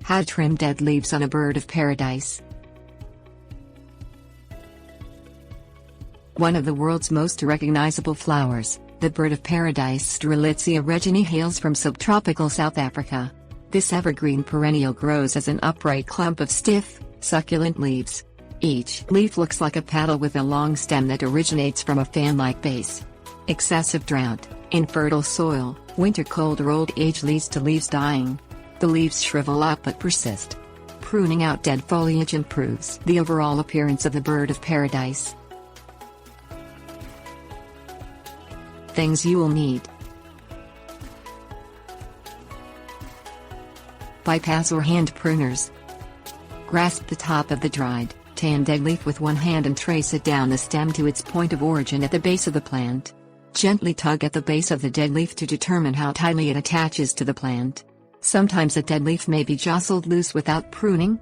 How to trim dead leaves on a bird of paradise. One of the world's most recognizable flowers, the bird of paradise Strelitzia reginae, hails from subtropical South Africa. This evergreen perennial grows as an upright clump of stiff, succulent leaves. Each leaf looks like a paddle with a long stem that originates from a fan-like base. Excessive drought, infertile soil, winter cold or old age leads to leaves dying. The leaves shrivel up but persist. Pruning out dead foliage improves the overall appearance of the bird of paradise. Things you will need: bypass or hand pruners. Grasp the top of the dried, tan dead leaf with one hand and trace it down the stem to its point of origin at the base of the plant. Gently tug at the base of the dead leaf to determine how tightly it attaches to the plant. Sometimes a dead leaf may be jostled loose without pruning.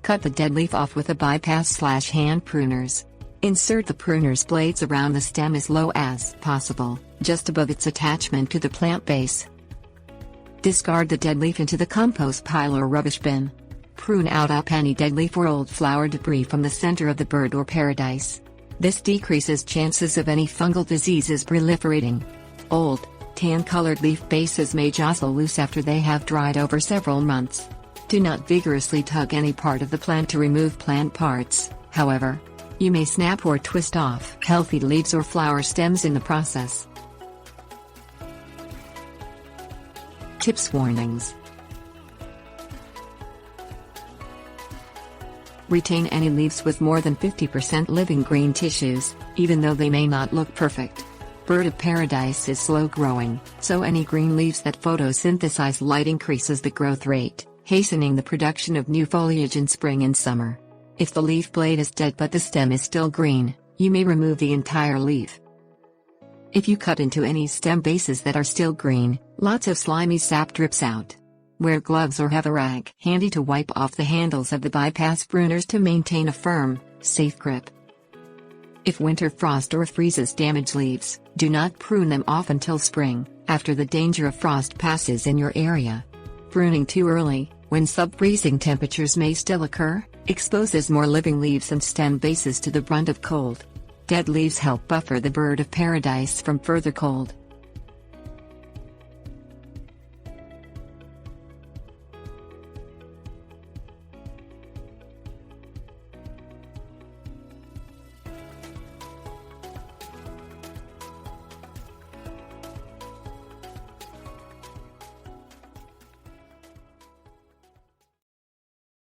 Cut the dead leaf off with a bypass/hand pruners. Insert the pruner's blades around the stem as low as possible, just above its attachment to the plant base. Discard the dead leaf into the compost pile or rubbish bin. Prune out any dead leaf or old flower debris from the center of the bird or paradise. This decreases chances of any fungal diseases proliferating. Old, tan-colored leaf bases may jostle loose after they have dried over several months. Do not vigorously tug any part of the plant to remove plant parts, however. You may snap or twist off healthy leaves or flower stems in the process. Tips: warnings. Retain any leaves with more than 50% living green tissues, even though they may not look perfect. Bird of paradise is slow growing, so any green leaves that photosynthesize light increases the growth rate, hastening the production of new foliage in spring and summer. If the leaf blade is dead but the stem is still green, you may remove the entire leaf. If you cut into any stem bases that are still green, lots of slimy sap drips out. Wear gloves or have a rag handy to wipe off the handles of the bypass pruners to maintain a firm, safe grip. If winter frost or freezes damage leaves, do not prune them off until spring, after the danger of frost passes in your area. Pruning too early, when sub-freezing temperatures may still occur, exposes more living leaves and stem bases to the brunt of cold. Dead leaves help buffer the bird of paradise from further cold.